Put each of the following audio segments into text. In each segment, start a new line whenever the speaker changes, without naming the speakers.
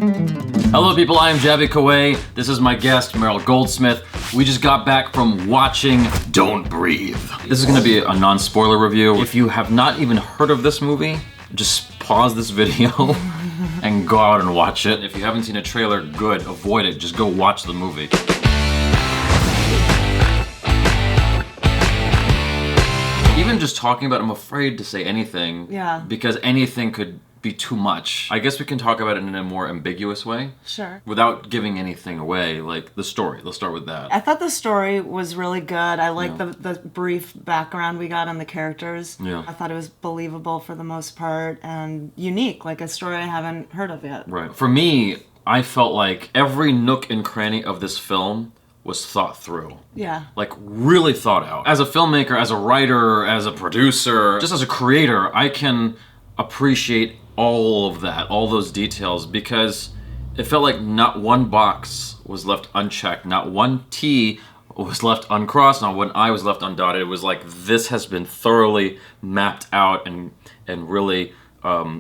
Hello people, I am Jaby KOAY. This is my guest, Meryl Goldsmith. We just got back from watching Don't Breathe. This is gonna be a non-spoiler review. If you have not even heard of this movie, just pause this video and go out and watch it. If you haven't seen a trailer, good, avoid it. Just go watch the movie. Even just talking about it, I'm afraid to say anything.
Yeah.
Because anything could be too much. I guess we can talk about it in a more ambiguous way.
Sure.
Without giving anything away, like the story. Let's start with that.
I thought the story was really good. I liked the brief background we got on the characters.
Yeah.
I thought it was believable for the most part and unique, like a story I haven't heard of yet.
Right. For me, I felt like every nook and cranny of this film was thought through.
Yeah.
Like really thought out. As a filmmaker, as a writer, as a producer, just as a creator, I can appreciate all of that, all those details, because it felt like not one box was left unchecked, not one T was left uncrossed, not one I was left undotted. It was like this has been thoroughly mapped out and really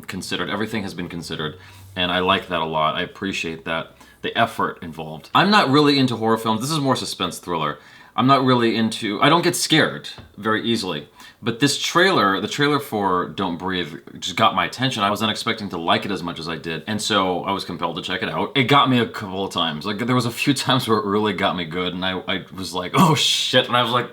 considered. Everything has been considered, and I like that a lot. I appreciate that, the effort involved. I'm not really into horror films. This is more suspense thriller. I'm not really into, I don't get scared very easily. But this trailer, the trailer for Don't Breathe, just got my attention. I wasn't expecting to like it as much as I did. And so I was compelled to check it out. It got me a couple of times. Like there was a few times where it really got me good. And I was like, oh shit. And I was like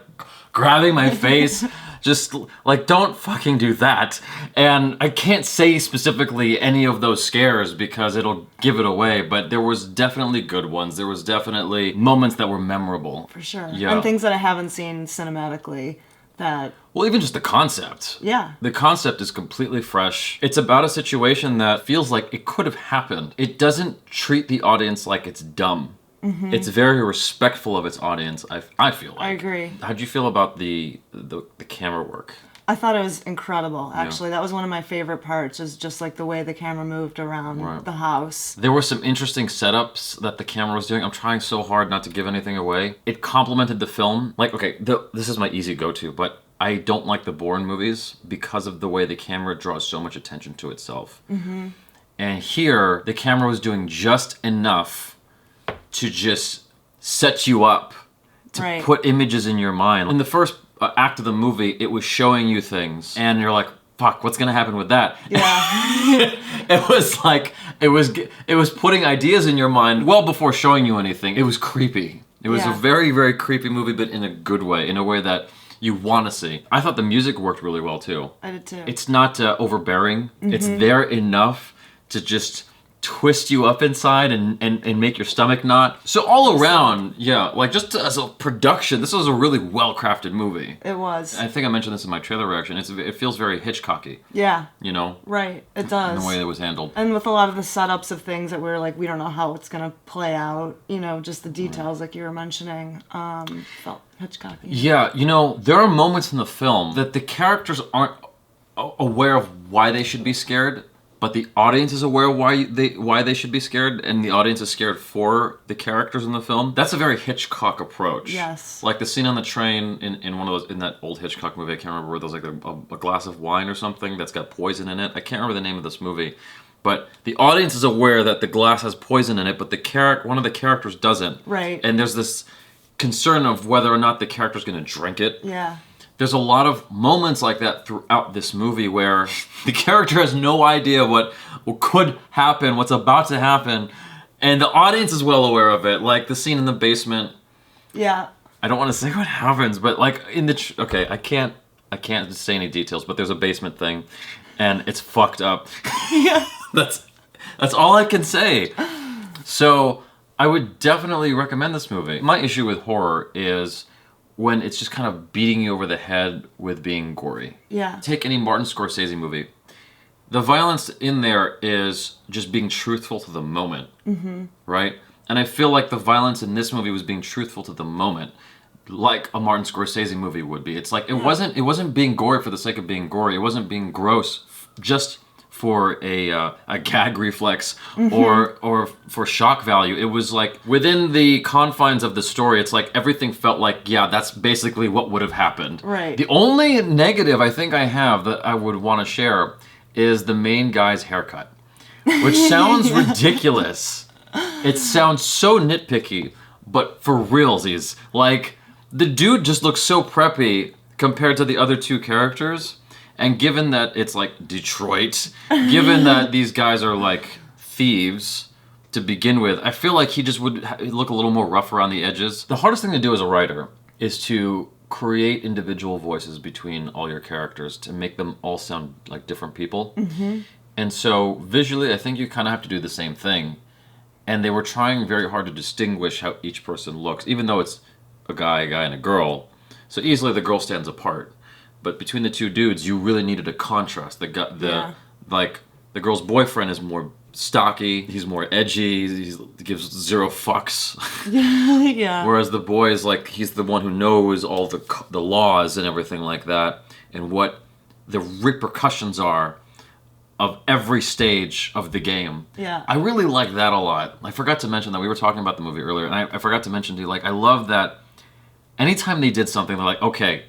grabbing my face. Just like, don't fucking do that. And I can't say specifically any of those scares because it'll give it away, but there was definitely good ones. There was definitely moments that were memorable.
For sure.
Yeah.
And things that I haven't seen cinematically that...
Well, even just the concept.
Yeah.
The concept is completely fresh. It's about a situation that feels like it could have happened. It doesn't treat the audience like it's dumb. Mm-hmm. It's very respectful of its audience, I feel like.
I agree.
How'd you feel about the camera work?
I thought it was incredible, actually. Yeah. That was one of my favorite parts, is just like the way the camera moved around the house. There
were some interesting setups that the camera was doing. I'm trying so hard not to give anything away. It complemented the film. Like, okay, this is my easy go-to, but I don't like the Bourne movies because of the way the camera draws so much attention to itself. Mm-hmm. And here, the camera was doing just enough to just set you up, to put images in your mind. In the first act of the movie, it was showing you things, and you're like, fuck, what's gonna happen with that?
Yeah.
It was like, it was putting ideas in your mind well before showing you anything. It was creepy. It was a very, very creepy movie, but in a good way, in a way that you want to see. I thought the music worked really well too.
I did too.
It's not overbearing. Mm-hmm. It's there enough to just twist you up inside and make your stomach knot. So all around, yeah, like just as a production, this was a really well-crafted movie.
It was.
I think I mentioned this in my trailer reaction. It feels very Hitchcocky.
Yeah.
You know?
Right, it does.
In the way that it was handled.
And with a lot of the setups of things that we're like, we don't know how it's gonna play out, you know, just the details like you were mentioning, felt Hitchcocky.
Yeah, you know, there are moments in the film that the characters aren't aware of why they should be scared, but the audience is aware of why they should be scared, and the audience is scared for the characters in the film. That's a very Hitchcock approach.
Yes. Like
the scene on the train in one of those, in that old Hitchcock movie, I can't remember where there's like a glass of wine or something that's got poison in it. I can't remember the name of this movie. But the audience is aware that the glass has poison in it, but one of the characters doesn't.
Right.
And there's this concern of whether or not the character's gonna drink it.
Yeah.
There's a lot of moments like that throughout this movie where the character has no idea what could happen, what's about to happen, and the audience is well aware of it. Like the scene in the basement.
Yeah.
I don't want to say what happens, but like in the okay, I can't say any details, but there's a basement thing, and it's fucked up.
Yeah.
That's all I can say. So I would definitely recommend this movie. My issue with horror is when it's just kind of beating you over the head with being gory.
Yeah.
Take any Martin Scorsese movie. The violence in there is just being truthful to the moment, right? And I feel like the violence in this movie was being truthful to the moment, like a Martin Scorsese movie would be. It's like it wasn't being gory for the sake of being gory. It wasn't being gross just for a gag reflex or for shock value. It was like within the confines of the story, it's like everything felt like, yeah, that's basically what would have happened.
Right.
The only negative I think I have that I would want to share is the main guy's haircut. which sounds ridiculous. It sounds so nitpicky, but for realsies, like, the dude just looks so preppy compared to the other two characters, and given that it's, like, Detroit, given that these guys are, like, thieves to begin with, I feel like he just would look a little more rough around the edges. The hardest thing to do as a writer is to create individual voices between all your characters to make them all sound like different people. And so, visually, I think you kind of have to do the same thing. And they were trying very hard to distinguish how each person looks, even though it's a guy, and a girl. So easily the girl stands apart. But between the two dudes, you really needed a contrast. The girl's boyfriend is more stocky. He's more edgy. He gives zero fucks.
Yeah.
Whereas the boy is like, he's the one who knows all the laws and everything like that, and what the repercussions are of every stage of the game.
Yeah.
I really like that a lot. I forgot to mention that we were talking about the movie earlier, and I forgot to mention to you, like, I love that anytime they did something, they're like, okay,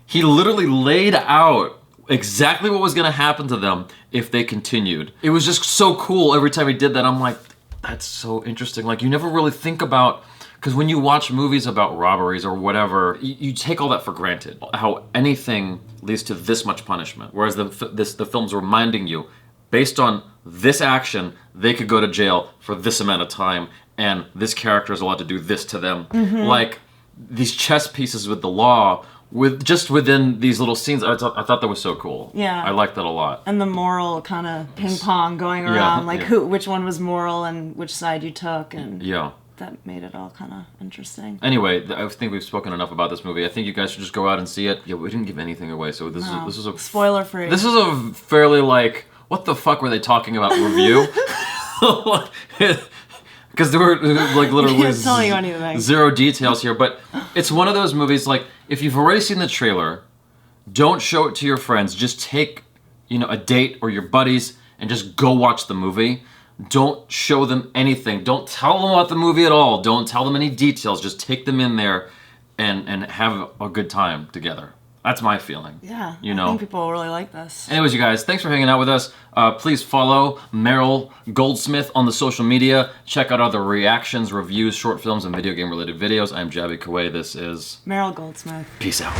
he literally laid out exactly what was going to happen to them if they continued. It was just so cool every time he did that. I'm like, that's so interesting. Like, you never really think about, because when you watch movies about robberies or whatever, you take all that for granted. How anything leads to this much punishment. Whereas the film's reminding you, based on this action, they could go to jail for this amount of time, and this character is allowed to do this to them. Like, these chess pieces with the law, within these little scenes, I thought that was so cool.
Yeah.
I liked that a lot.
And the moral kind of ping pong going around, which one was moral and which side you took, and that made it all kind of interesting.
Anyway, I think we've spoken enough about this movie. I think you guys should just go out and see it. Yeah, we didn't give anything away, so this is a
spoiler free.
This is a fairly, like, what the fuck were they talking about review? Because there were, like, literally
tell you anything.
Zero details here. But it's one of those movies, like, if you've already seen the trailer, don't show it to your friends. Just take, a date or your buddies and just go watch the movie. Don't show them anything. Don't tell them about the movie at all. Don't tell them any details. Just take them in there and have a good time together. That's my feeling.
Yeah, I think people will really like this.
Anyways, you guys, thanks for hanging out with us. Please follow Meryl Goldsmith on the social media. Check out other reactions, reviews, short films, and video game related videos. I'm Jaby KOAY. This is
Meryl Goldsmith.
Peace out.